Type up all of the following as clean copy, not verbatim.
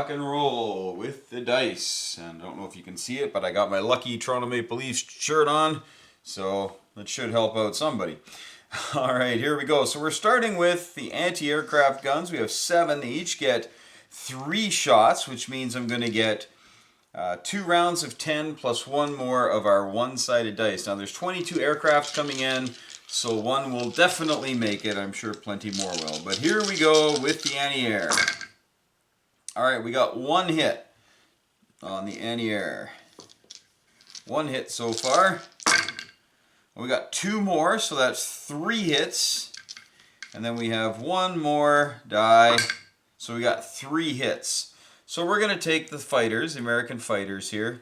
rock and roll with the dice. And I don't know if you can see it, but I got my lucky Toronto Maple Leafs shirt on, so that should help out somebody. Alright, here we go. So we're starting with the anti-aircraft guns. We have 7. They each get 3 shots, which means I'm going to get 2 rounds of 10 plus 1 more of our one-sided dice. Now there's 22 aircraft coming in, so one will definitely make it. I'm sure plenty more will. But here we go with the anti-air. Alright, we got 1 hit on the anti-air. 1 hit so far. We got 2 more, so that's 3 hits. And then we have 1 more die. So we got 3 hits. So we're going to take the fighters, the American fighters here,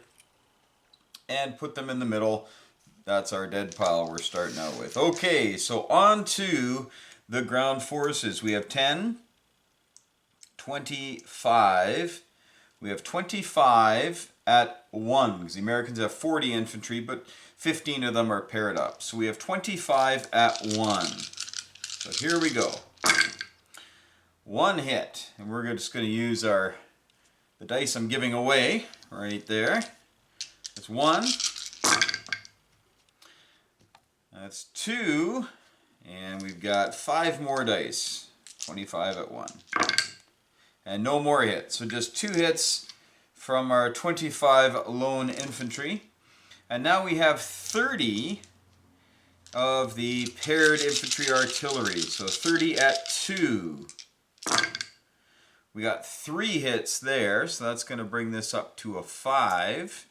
and put them in the middle. That's our dead pile we're starting out with. Okay, so on to the ground forces. We have 10, 25. We have 25 at 1, because the Americans have 40 infantry, but 15 of them are paired up. So we have 25 at 1. So here we go. 1 hit. And we're just going to use the dice I'm giving away right there. That's 1. That's 2. And we've got 5 more dice. 25 at 1. And no more hits. So just 2 hits from our 25 lone infantry. And now we have 30 of the paired infantry artillery. So 30 at 2. We got 3 hits there, so that's going to bring this up to a 5.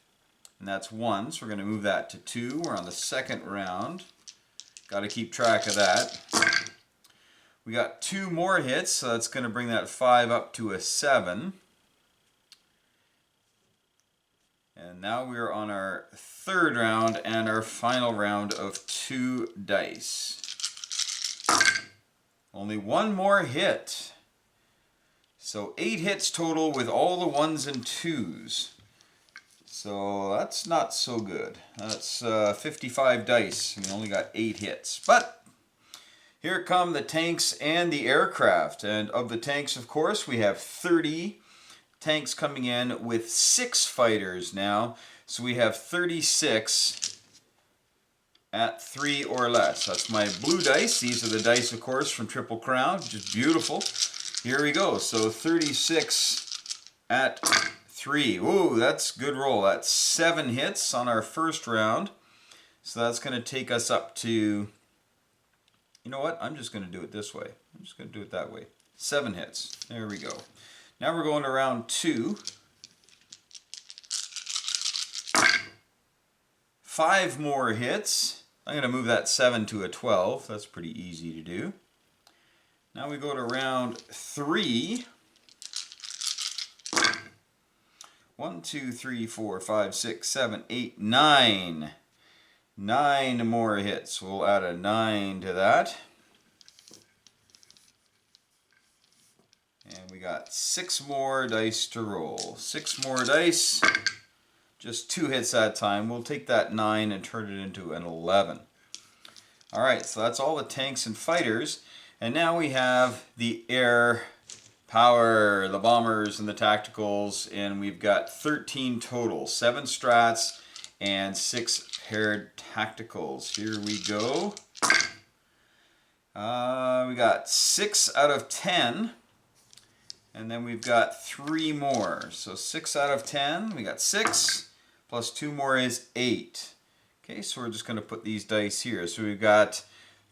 And that's 1, so we're going to move that to 2. We're on the second round. Got to keep track of that. We got 2 more hits, so that's going to bring that 5 up to a 7. And now we're on our 3rd round and our final round of 2 dice. Only 1 more hit. So 8 hits total with all the 1s and 2s. So that's not so good. That's 55 dice, and we only got 8 hits. But here come the tanks and the aircraft. And of the tanks, of course, we have 30 tanks coming in with 6 fighters now. So we have 36 at 3 or less. That's my blue dice. These are the dice, of course, from Triple Crown, which is beautiful. Here we go. So 36 at 3. Ooh, that's a good roll. That's 7 hits on our first round. So that's going to take us up to, you know what? I'm just going to do it this way. I'm just going to do it that way. 7 hits. There we go. Now we're going to round 2. 5 more hits. I'm going to move that 7 to a 12. That's pretty easy to do. Now we go to round 3. 1, 2, 3, 4, 5, 6, 7, 8, 9. 9 more hits. We'll add a 9 to that. And we got 6 more dice to roll. 6 more dice. Just 2 hits that time. We'll take that 9 and turn it into an 11. Alright, so that's all the tanks and fighters. And now we have the air power, the bombers and the tacticals. And we've got 13 total. 7 strats and 6 paired tacticals. Here we go. We got 6 out of 10. And then we've got 3 more. So 6 out of 10. We got 6. Plus 2 more is 8. Okay, so we're just going to put these dice here. So we've got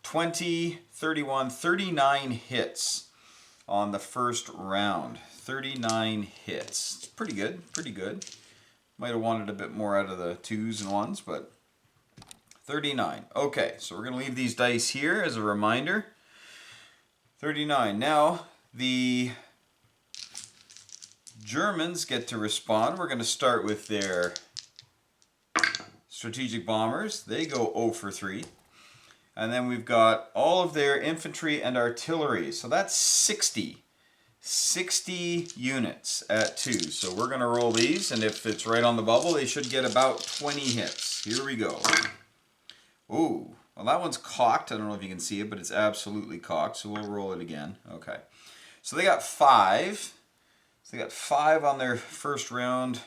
20, 31, 39 hits on the first round. 39 hits. It's pretty good, pretty good. Might have wanted a bit more out of the 2s and 1s, but 39. Okay, so we're going to leave these dice here as a reminder. 39. Now, the Germans get to respond. We're going to start with their strategic bombers. They go 0 for 3. And then we've got all of their infantry and artillery. So that's 60. 60 units at 2. So we're going to roll these, and if it's right on the bubble, they should get about 20 hits. Here we go. Ooh, well that one's cocked. I don't know if you can see it, but it's absolutely cocked. So we'll roll it again. Okay. So they got 5. So they got 5 on their first round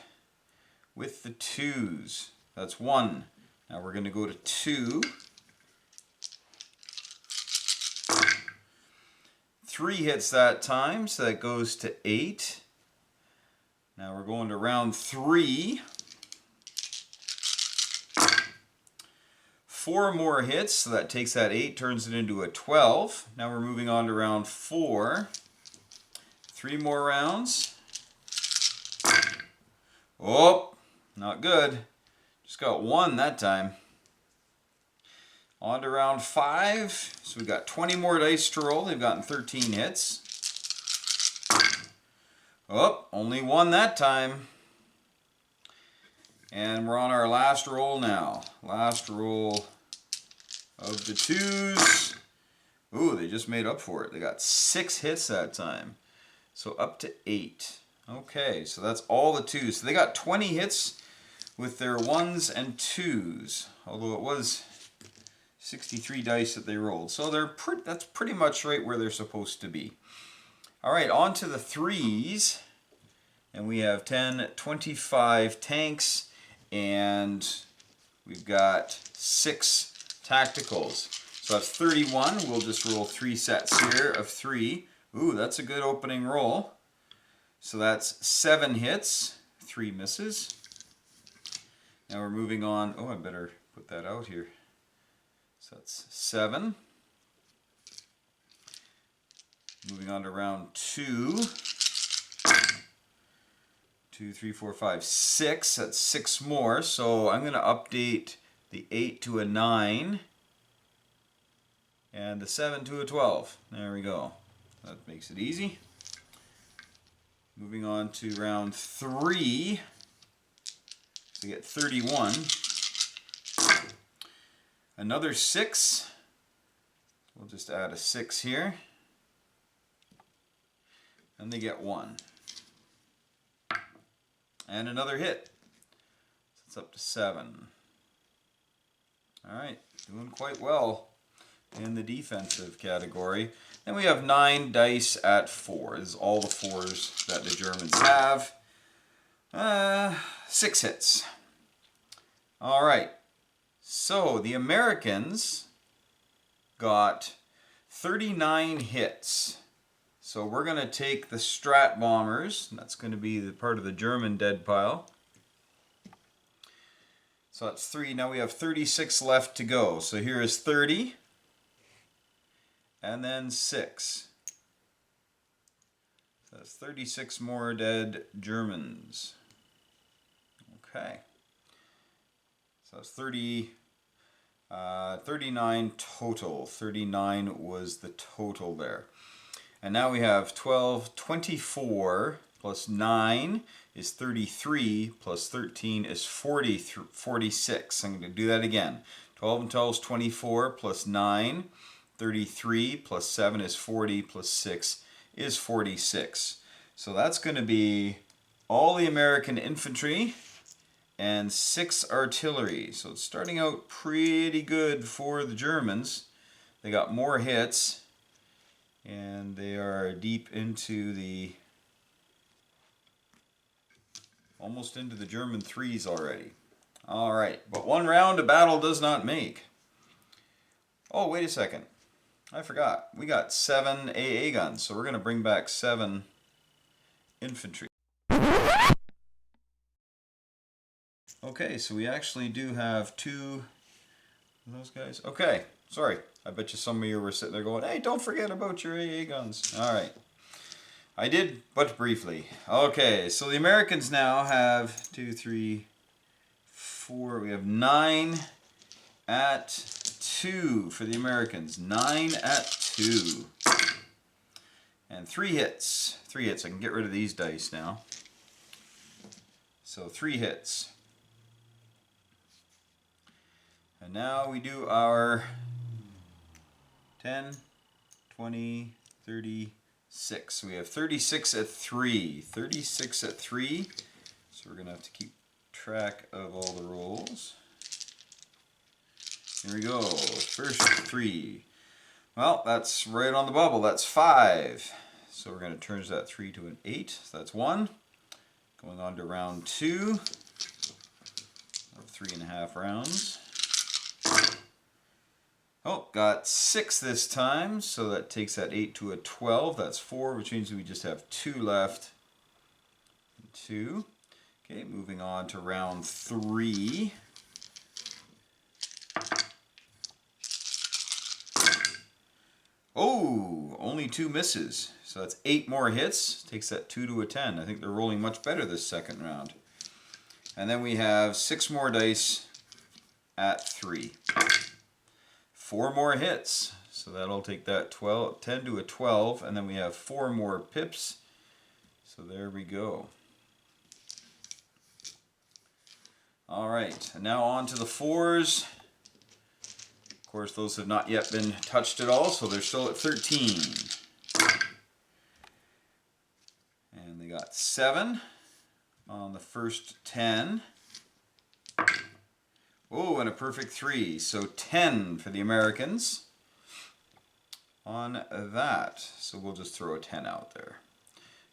with the 2s. That's 1. Now we're going to go to 2. 3 hits that time, so that goes to 8. Now we're going to round 3. 4 more hits, so that takes that 8, turns it into a 12. Now we're moving on to round 4. 3 more rounds. Oh, not good. Just got 1 that time. On to round 5. So we got 20 more dice to roll. They've gotten 13 hits. Oh, only 1 that time. And we're on our last roll now. Last roll of the 2s. Ooh, they just made up for it. They got 6 hits that time. So up to 8. Okay, so that's all the 2s. So they got 20 hits with their 1s and 2s. Although it was 63 dice that they rolled. So that's pretty much right where they're supposed to be. All right, on to the 3s. And we have 10, 25 tanks, and we've got 6 tacticals. So that's 31. We'll just roll 3 sets here of 3. Ooh, that's a good opening roll. So that's 7 hits, 3 misses. Now we're moving on. Oh, I better put that out here. So that's 7. Moving on to round 2. 2, 3, 4, 5, 6. That's 6 more. So I'm going to update the 8 to a 9. And the 7 to a 12. There we go. That makes it easy. Moving on to round 3. So we get 31. Another 6. We'll just add a 6 here. And they get 1. And another hit. So it's up to 7. Alright, doing quite well in the defensive category. Then we have 9 dice at 4. This is all the 4s that the Germans have. 6 hits. Alright. So the Americans got 39 hits. So we're going to take the Strat bombers. That's going to be the part of the German dead pile. So that's 3. Now we have 36 left to go. So here is 30. And then 6. So that's 36 more dead Germans. Okay. So that's 39 total. 39 was the total there. And now we have 12, 24 plus 9 is 33 plus 13 is 46. I'm going to do that again. 12 and 12 is 24 plus 9. 33 plus 7 is 40 plus 6 is 46. So that's going to be all the American infantry and 6 artillery. So it's starting out pretty good for the Germans. They got more hits, and they are deep into the, almost into the German 3s already. All right, but 1 round a battle does not make. Oh, wait a second. I forgot. We got 7 AA guns, so we're going to bring back 7 infantry. Okay, so we actually do have 2 of those guys. Okay, sorry. I bet you some of you were sitting there going, hey, don't forget about your AA guns. All right. I did, but briefly. Okay, so the Americans now have 2, 3, 4. We have 9 at 2 for the Americans. 9 at 2. And 3 hits. 3 hits. I can get rid of these dice now. So 3 hits. And now we do our 10, 20, 36. We have 36 at 3. 36 at 3. So we're going to have to keep track of all the rolls. Here we go. First 3. Well, that's right on the bubble. That's 5. So we're going to turn that 3 to an 8. So that's 1. Going on to round 2 of 3.5 rounds. Oh, got 6 this time, so that takes that 8 to a 12. That's 4, which means we just have 2 left. 2. Okay, moving on to round 3. Oh, only 2 misses. So that's 8 more hits. Takes that 2 to a 10. I think they're rolling much better this second round. And then we have 6 more dice at 3. 4 more hits. So that'll take that 10 to a 12. And then we have 4 more pips. So there we go. All right, and now on to the 4s. Of course, those have not yet been touched at all, so they're still at 13. And they got 7 on the first 10. Oh, and a perfect 3. So 10 for the Americans on that. So we'll just throw a 10 out there.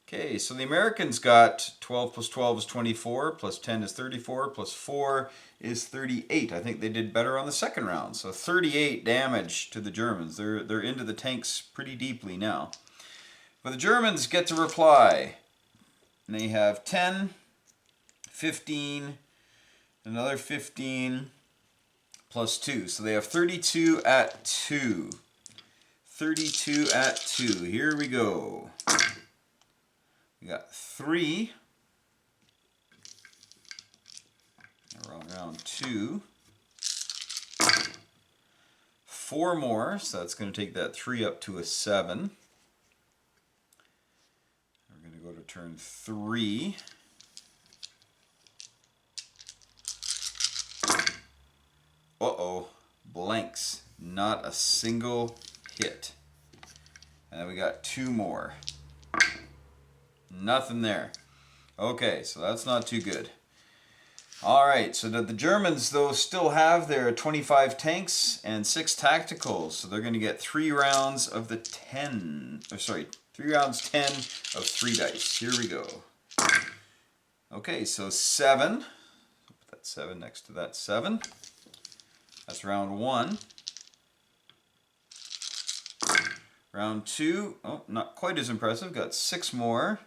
Okay, so the Americans got 12 plus 12 is 24, plus 10 is 34, plus 4 is 38. I think they did better on the second round. So 38 damage to the Germans. They're into the tanks pretty deeply now. But the Germans get to reply. And they have 10, 15, another 15, plus 2. So they have 32 at 2. 32 at 2. Here we go. We got 3. We're on round 2. 4 more, so that's going to take that 3 up to a 7. We're going to go to turn 3. Uh-oh, blanks. Not a single hit. And then we got 2 more. Nothing there. Okay, so that's not too good. All right, so the Germans, though, still have their 25 tanks and 6 tacticals. So they're going to get 3 rounds of the 10. Or sorry, 3 rounds 10 of 3 dice. Here we go. Okay, so 7. Put that 7 next to that 7. That's round 1. Round 2. Oh, not quite as impressive. Got 6 more.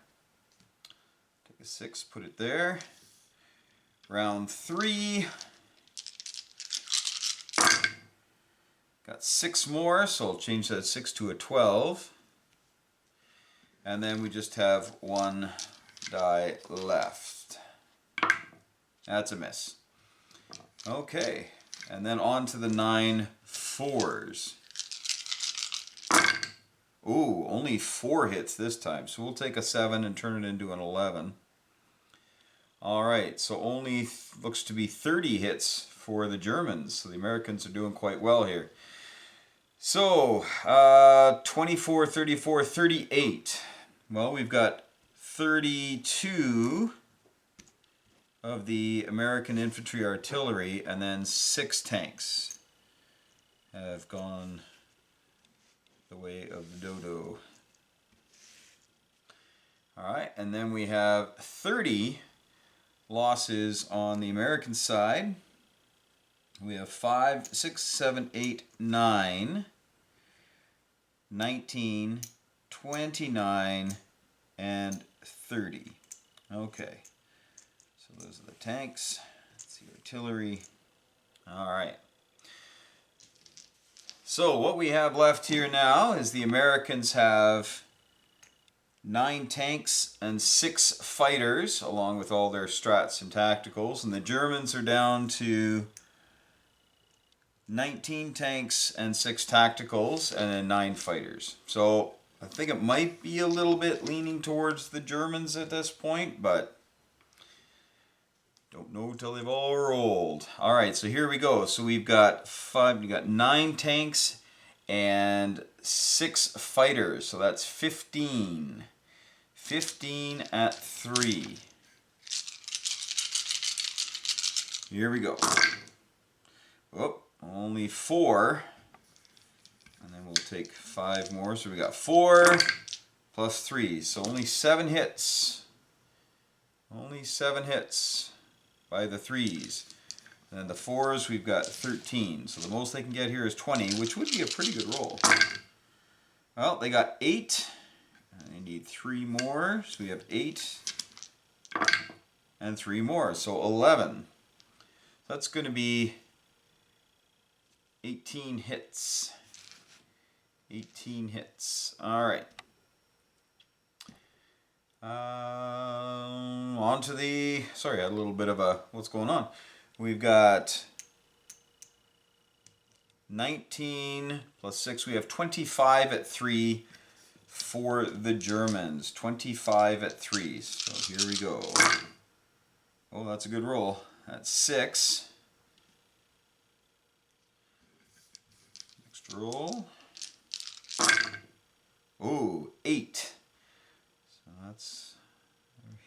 6, put it there. Round 3. Got 6 more, so I'll change that 6 to a 12. And then we just have 1 die left. That's a miss. Okay, and then on to the 9 4s. Ooh, only 4 hits this time, so we'll take a 7 and turn it into an 11. All right, so only looks to be 30 hits for the Germans. So the Americans are doing quite well here. So 24, 34, 38. Well, we've got 32 of the American infantry artillery, and then 6 tanks have gone the way of the dodo. All right, and then we have 30 losses on the American side. We have 5, 6, 7, 8, 9, 19, 29, and 30. Okay, so those are the tanks. That's the artillery. All right. So what we have left here now is the Americans have 9 tanks and 6 fighters, along with all their strats and tacticals. And the Germans are down to 19 tanks and 6 tacticals, and then 9 fighters. So I think it might be a little bit leaning towards the Germans at this point, but don't know till they've all rolled. All right, so here we go. So we've got 9 tanks and 6 fighters. So that's 15. 15 at 3. Here we go. Whoop, only 4. And then we'll take 5 more. So we got 4 plus 3. So only 7 hits. Only 7 hits by the 3s. And then the 4s, we've got 13. So the most they can get here is 20, which would be a pretty good roll. Well, they got 8. I need 3 more. So we have 8 and 3 more. So 11. That's going to be 18 hits. 18 hits. All right. On to the... Sorry, I had a little bit of a... What's going on? We've got 19 plus 6. We have 25 at 3 for the Germans. 25 at 3. So here we go. Oh, that's a good roll. That's 6. Next roll. Ooh, 8. So that's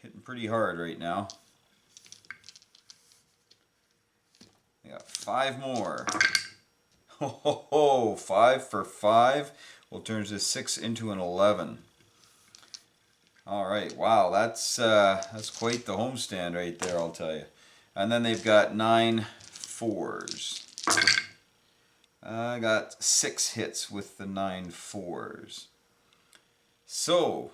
hitting pretty hard right now. We got 5 more. Oh, 5 for 5. Well, turns this 6 into an 11. All right, wow, that's quite the homestand right there, I'll tell you. And then they've got 9 4s. I got 6 hits with the 9 4s. So,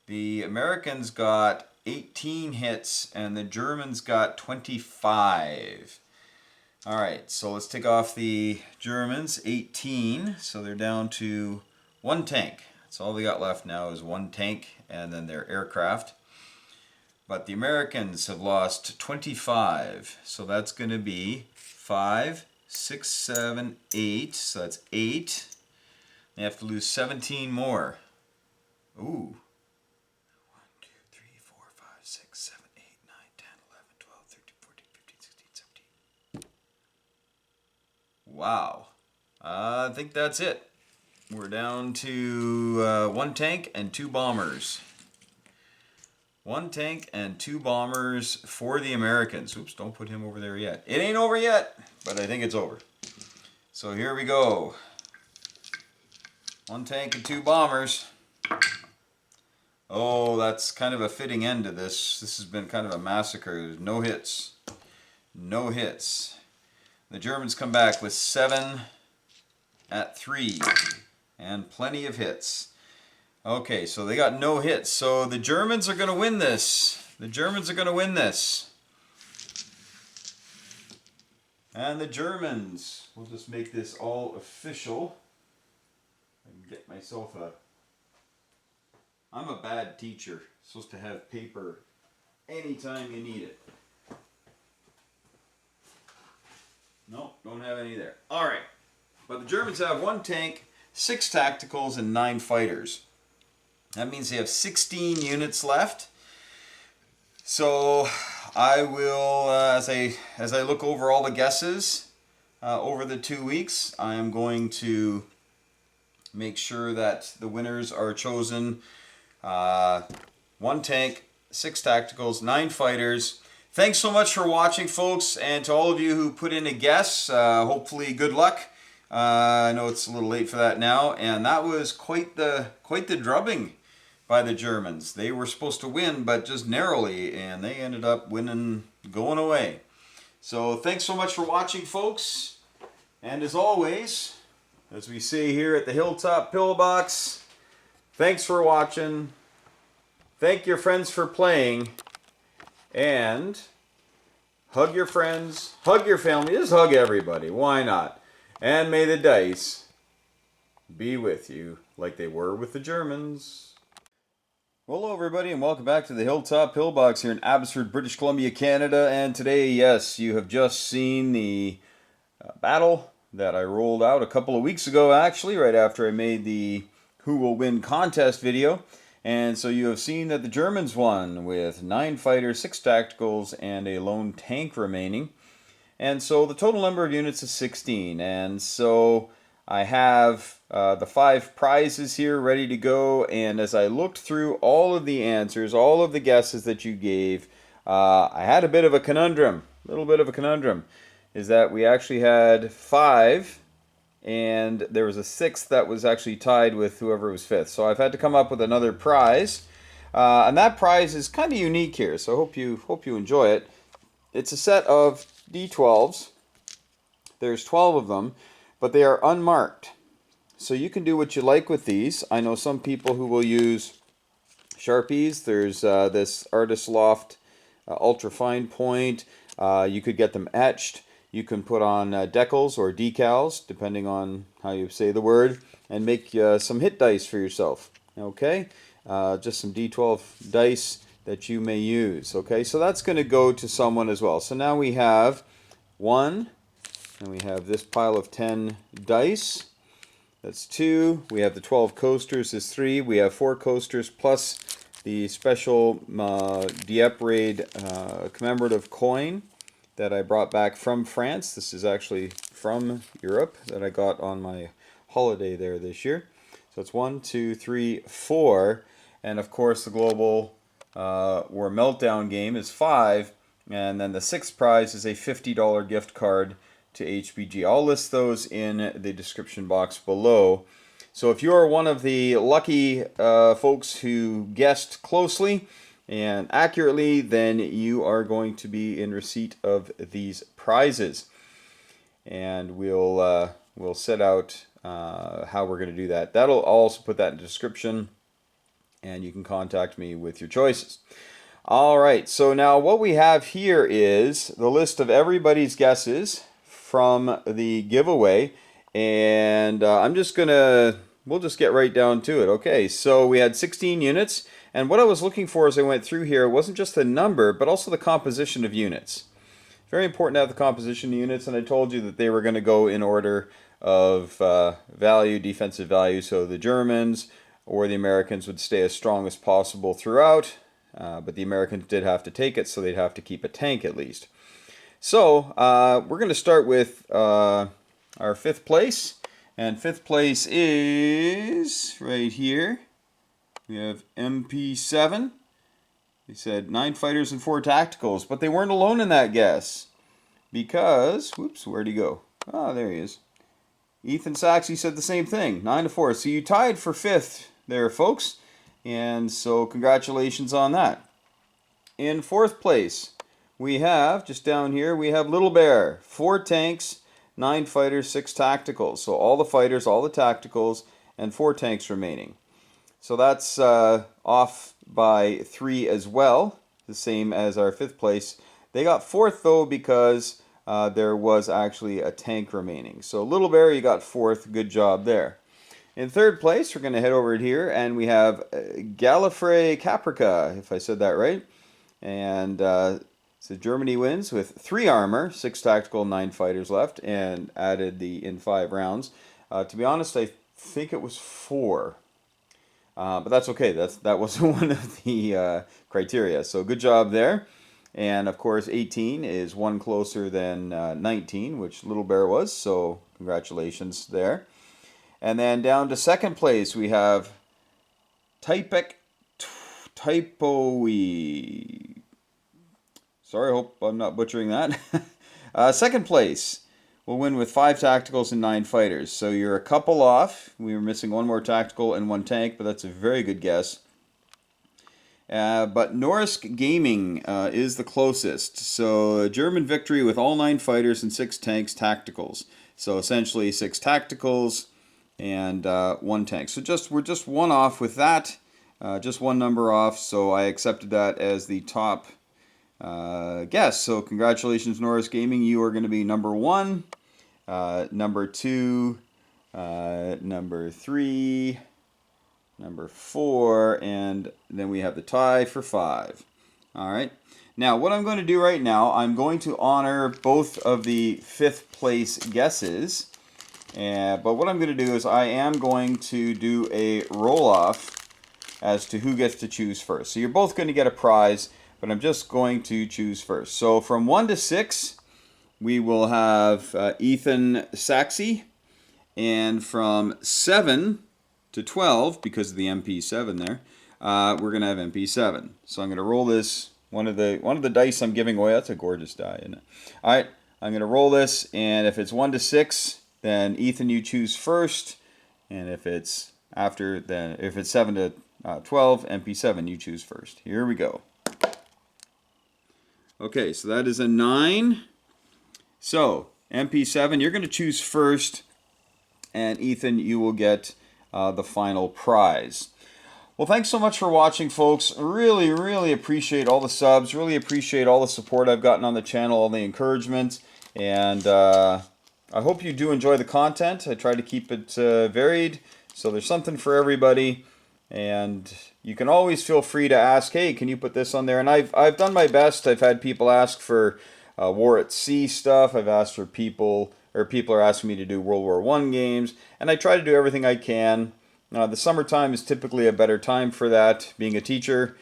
the Americans got 18 hits and the Germans got 25. Alright, so let's take off the Germans. 18, so they're down to 1 tank. That's all we got left now is 1 tank and then their aircraft. But the Americans have lost 25, so that's going to be 5, 6, 7, 8, so that's 8. They have to lose 17 more. Ooh. 1, 2, 3, 4, 5, 6, 7, 8, 9, 10, 11, 12, 13, 14, 15, 16, 17. Wow. I think that's it. We're down to 1 tank and 2 bombers. 1 tank and 2 bombers for the Americans. Oops, don't put him over there yet. It ain't over yet, but I think it's over. So here we go. 1 tank and 2 bombers. Oh, that's kind of a fitting end to this. This has been kind of a massacre. There's no hits. No hits. The Germans come back with 7 at 3 and plenty of hits. Okay, so they got no hits. So the Germans are going to win this. The Germans are going to win this. And the Germans, we'll just make this all official. I can get myself a... I'm a bad teacher. Supposed to have paper anytime you need it. No, don't have any there. All right. But the Germans have 1 tank, 6 tacticals, and 9 fighters. That means they have 16 units left. So I will, as I look over all the guesses over the 2 weeks, I am going to make sure that the winners are chosen. 1 tank, 6 tacticals, 9 fighters. Thanks so much for watching, folks, and to all of you who put in a guess, hopefully good luck. I know it's a little late for that now, and that was quite the drubbing by the Germans. They were supposed to win, but just narrowly, and they ended up winning, going away. So thanks so much for watching, folks, and as always, as we say here at the Hilltop Pillbox, thanks for watching, thank your friends for playing, and hug your friends, hug your family, just hug everybody, why not? And may the dice be with you like they were with the Germans. Well, hello everybody and welcome back to the Hilltop Pillbox here in Abbotsford, British Columbia, Canada. And today, yes, you have just seen the battle that I rolled out a couple of weeks ago, actually, right after I made the Who Will Win contest video. And so you have seen that the Germans won with 9 fighters, 6 tacticals, and a lone tank remaining. And so the total number of units is 16. And so I have the 5 prizes here ready to go. And as I looked through all of the answers, all of the guesses that you gave, I had a bit of a conundrum, is that we actually had 5 and there was a 6th that was actually tied with whoever was 5th. So I've had to come up with another prize, and that prize is kind of unique here. So hope you enjoy it. It's a set of D12s. There's 12 of them, but they are unmarked. So you can do what you like with these. I know some people who will use Sharpies. There's this Artist Loft ultra fine point. You could get them etched. You can put on decals or decals, depending on how you say the word, and make some hit dice for yourself. Okay, just some D12 dice that you may use. Okay, so that's going to go to someone as well. So now we have 1, and we have this pile of 10 dice. That's 2. We have the 12 coasters is 3. We have 4 coasters plus the special Dieppe Raid commemorative coin that I brought back from France. This is actually from Europe that I got on my holiday there this year. So it's 1, 2, 3, 4. And of course the global war Meltdown game is 5. And then the 6th prize is a $50 gift card to HBG. I'll list those in the description box below. So if you are one of the lucky folks who guessed closely and accurately, then you are going to be in receipt of these prizes. And we'll set out how we're going to do that. I'll also put that in the description, and you can contact me with your choices. All right, so now what we have here is the list of everybody's guesses from the giveaway, and we'll just get right down to it. Okay, so we had 16 units, and what I was looking for as I went through here wasn't just the number, but also the composition of units. Very important to have the composition of units, and I told you that they were going to go in order of value, defensive value, so the Germans or the Americans would stay as strong as possible throughout, but the Americans did have to take it, so they'd have to keep a tank at least. So we're going to start with our 5th place, and 5th place is right here. We have MP7. They said 9 fighters and 4 tacticals, but they weren't alone in that guess because, whoops, where'd he go? Oh, there he is. Ethen Saxey said the same thing, 9 to 4. So you tied for 5th there, folks, and so congratulations on that. In 4th place, we have, just down here, we have Little Bear, 4 tanks, 9 fighters, 6 tacticals. So all the fighters, all the tacticals, and 4 tanks remaining. So that's off by 3 as well, the same as our 5th place. They got 4th though because there was actually a tank remaining. So Little Bear, you got 4th, good job there. In 3rd place, we're going to head over here, and we have Gallifrey Caprica, if I said that right. And so Germany wins with 3 armor, 6 tactical, 9 fighters left, and added the in 5 rounds. To be honest, I think it was 4. But that's okay. That wasn't one of the criteria. So good job there. And of course, 18 is 1 closer than 19, which Little Bear was. So congratulations there. And then down to 2nd place, we have typek, typowy. Sorry, I hope I'm not butchering that. 2nd place will win with 5 tacticals and 9 fighters. So you're a couple off. We were missing 1 more tactical and 1 tank, but that's a very good guess. But Norisk Gaming is the closest. So a German victory with all 9 fighters and 6 tanks tacticals. So essentially 6 tacticals and 1 tank. So we're just 1 off with that. Just 1 number off. So I accepted that as the top guess. So congratulations, Norisk Gaming. You are going to be number 1, number 2, number 3, number 4, and then we have the tie for 5. All right. Now, what I'm going to do right now, I'm going to honor both of the 5th place guesses. But what I'm going to do is I am going to do a roll-off as to who gets to choose first. So you're both going to get a prize, but I'm just going to choose first. So from 1 to 6, we will have Ethen Saxey. And from 7 to 12, because of the MP7 there, we're going to have MP7. So I'm going to roll this. One of the dice I'm giving away, that's a gorgeous die, isn't it? All right, I'm going to roll this, and if it's 1 to 6, then Ethen, you choose first. And if it's after, then if it's 7 to 12, MP7, you choose first. Here we go. Okay, so that is a 9. So, MP7, you're going to choose first, and Ethen, you will get the final prize. Well, thanks so much for watching, folks. Really, really appreciate all the subs. Really appreciate all the support I've gotten on the channel, all the encouragement. And I hope you do enjoy the content. I try to keep it varied, so there's something for everybody. And you can always feel free to ask, hey, can you put this on there? And I've done my best. I've had people ask for War at Sea stuff. I've asked for people are asking me to do World War I games. And I try to do everything I can. The summertime is typically a better time for that, being a teacher.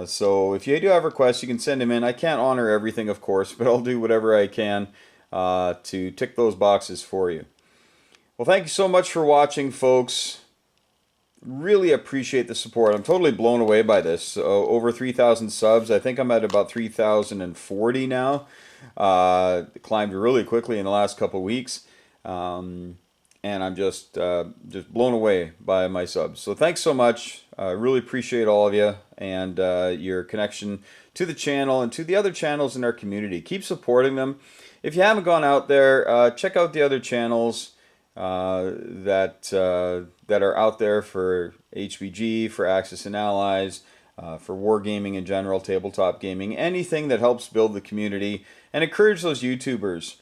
So if you do have requests, you can send them in. I can't honor everything, of course, but I'll do whatever I can to tick those boxes for you. Well, thank you so much for watching, folks. Really appreciate the support. I'm totally blown away by this. Over 3,000 subs. I think I'm at about 3,040 now. Climbed really quickly in the last couple weeks. And I'm just blown away by my subs. So thanks so much. I really appreciate all of you and your connection to the channel and to the other channels in our community. Keep supporting them. If you haven't gone out there, check out the other channels that are out there for HBG, for Axis and Allies, for wargaming in general, tabletop gaming, anything that helps build the community, and encourage those YouTubers.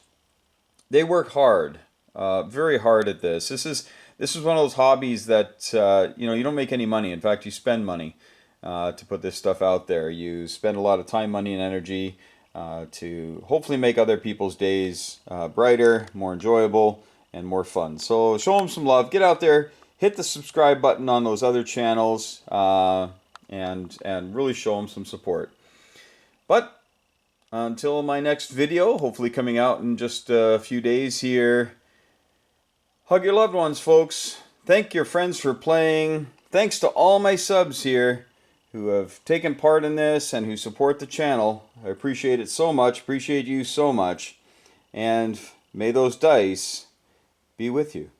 They work hard. Very hard at this. This is one of those hobbies that you don't make any money. In fact, you spend money to put this stuff out there. You spend a lot of time, money, and energy to hopefully make other people's days brighter, more enjoyable, and more fun. So show them some love. Get out there, hit the subscribe button on those other channels, and really show them some support. But until my next video, hopefully coming out in just a few days here. Hug your loved ones, folks. Thank your friends for playing. Thanks to all my subs here who have taken part in this and who support the channel. I appreciate it so much. Appreciate you so much. And may those dice be with you.